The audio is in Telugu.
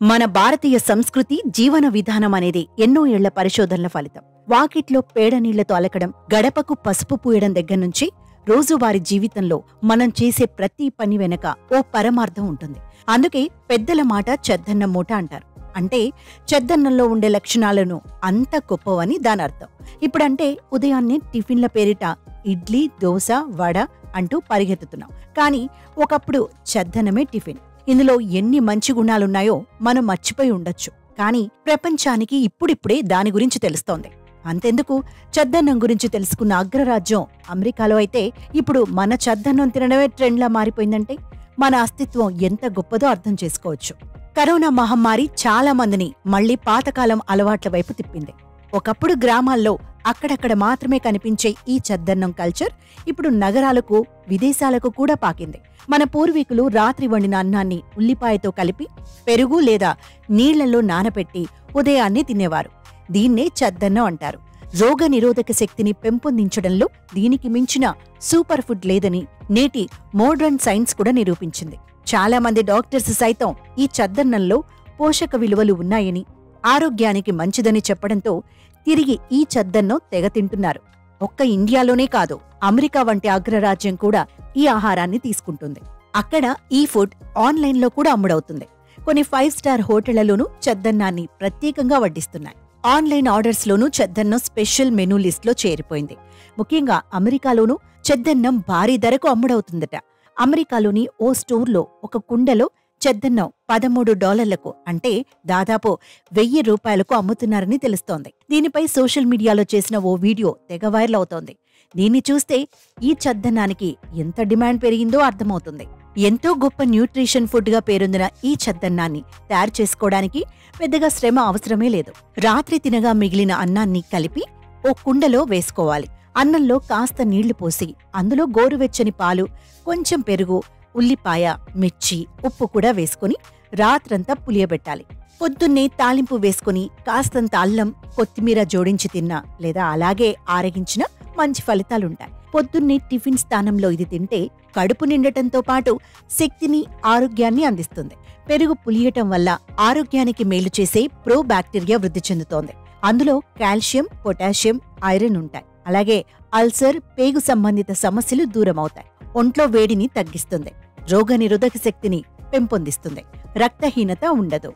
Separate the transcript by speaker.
Speaker 1: మన భారతీయ సంస్కృతి జీవన విధానం అనేది ఎన్నో ఏళ్ల పరిశోధనల ఫలితం. వాకిట్లో పేడ నీళ్లతో అలకడం, గడపకు పసుపు పూయడం దగ్గర నుంచి రోజువారీ జీవితంలో మనం చేసే ప్రతి పని వెనక ఓ పరమార్థం ఉంటుంది. అందుకే పెద్దల మాట చెద్దన్నం మూట అంటారు. అంటే చెద్దన్నంలో ఉండే లక్షణాలను అంత గొప్పవని దానర్థం. ఇప్పుడంటే ఉదయాన్నే టిఫిన్ల పేరిట ఇడ్లీ, దోశ, వడ అంటూ పరిగెత్తుతున్నాం. కానీ ఒకప్పుడు చెద్దన్నమే టిఫిన్. ఇందులో ఎన్ని మంచి గుణాలున్నాయో మనం మర్చిపోయి ఉండొచ్చు. కానీ ప్రపంచానికి ఇప్పుడిప్పుడే దాని గురించి తెలుస్తోంది. అంతెందుకు, చెద్దన్నం గురించి తెలుసుకున్న అగ్రరాజ్యం అమెరికాలో అయితే ఇప్పుడు మన చెద్దన్నం తినడమే ట్రెండ్లా మారిపోయిందంటే మన అస్తిత్వం ఎంత గొప్పదో అర్థం చేసుకోవచ్చు. కరోనా మహమ్మారి చాలా మందిని మళ్లీ పాతకాలం అలవాట్ల వైపు తిప్పింది. ఒకప్పుడు గ్రామాల్లో అక్కడక్కడ మాత్రమే కనిపించే ఈ చెద్దన్నం కల్చర్ ఇప్పుడు నగరాలకు, విదేశాలకు కూడా పాకింది. మన పూర్వీకులు రాత్రి వండిన అన్నాన్ని ఉల్లిపాయతో కలిపి పెరుగు లేదా నీళ్లలో నానబెట్టి ఉదయాన్నే తినేవారు. దీన్నే చెద్దన్నం అంటారు. రోగ నిరోధక శక్తిని పెంపొందించడంలో దీనికి మించిన సూపర్ ఫుడ్ లేదని నేటి మోడ్రన్ సైన్స్ కూడా నిరూపించింది. చాలా మంది డాక్టర్స్ సైతం ఈ చెద్దన్నంలో పోషక విలువలు ఉన్నాయని, ఆరోగ్యానికి మంచిదని చెప్పడంతో తిరిగి ఈ చెద్దన్నం తెగ తింటున్నారు. ఒక్క ఇండియాలోనే కాదు, అమెరికా వంటి అగ్రరాజ్యం కూడా ఈ ఆహారాన్ని తీసుకుంటుంది. అక్కడ ఈ ఫుడ్ ఆన్లైన్లో కూడా అమ్ముడవుతుంది. కొన్ని 5 స్టార్ హోటళ్లలోనూ చెద్దన్నాన్ని ప్రత్యేకంగా వడ్డిస్తున్నాయి. ఆన్లైన్ ఆర్డర్స్లోనూ చెద్దన్నం స్పెషల్ మెనూ లిస్ట్లో చేరిపోయింది. ముఖ్యంగా అమెరికాలోనూ చెద్దన్నం భారీ ధరకు అమ్ముడవుతుందట. అమెరికాలోని ఓ స్టోర్లో ఒక కుండలో చెద్దన్నం $13 అంటే దాదాపు $1000 అమ్ముతున్నారని తెలుస్తోంది. దీనిపై సోషల్ మీడియాలో చేసిన ఓ వీడియో తెగ వైరల్ అవుతోంది. దీన్ని చూస్తే ఈ చెద్దన్నానికి ఎంత డిమాండ్ పెరిగిందో అర్థమవుతుంది. ఎంతో గొప్ప న్యూట్రిషన్ ఫుడ్ గా పేరొందిన ఈ చెద్దన్నాన్ని తయారు చేసుకోవడానికి పెద్దగా శ్రమ అవసరమే లేదు. రాత్రి తినగా మిగిలిన అన్నాన్ని కలిపి ఓ కుండలో వేసుకోవాలి. అన్నంలో కాస్త నీళ్లు పోసి అందులో గోరువెచ్చని పాలు, కొంచెం పెరుగు, ఉల్లిపాయ, మిర్చి, ఉప్పు కూడా వేసుకుని రాత్రంతా పులియబెట్టాలి. పొద్దున్నే తాలింపు వేసుకుని కాస్తంత అల్లం, కొత్తిమీర జోడించి తిన్నా లేదా అలాగే ఆరగించినా మంచి ఫలితాలుంటాయి. పొద్దున్నే టిఫిన్ స్థానంలో ఇది తింటే కడుపు నిండటంతో పాటు శక్తిని, ఆరోగ్యాన్ని అందిస్తుంది. పెరుగు పులియటం వల్ల ఆరోగ్యానికి మేలు చేసే ప్రోబాక్టీరియా వృద్ధి చెందుతోంది. అందులో కాల్షియం, పొటాషియం, ఐరన్ ఉంటాయి. అలాగే అల్సర్, పేగు సంబంధిత సమస్యలు దూరమవుతాయి. ఒంట్లో వేడిని తగ్గిస్తుంది. రోగనిరోధక శక్తిని పెంపొందిస్తుంది. రక్తహీనత ఉండదు.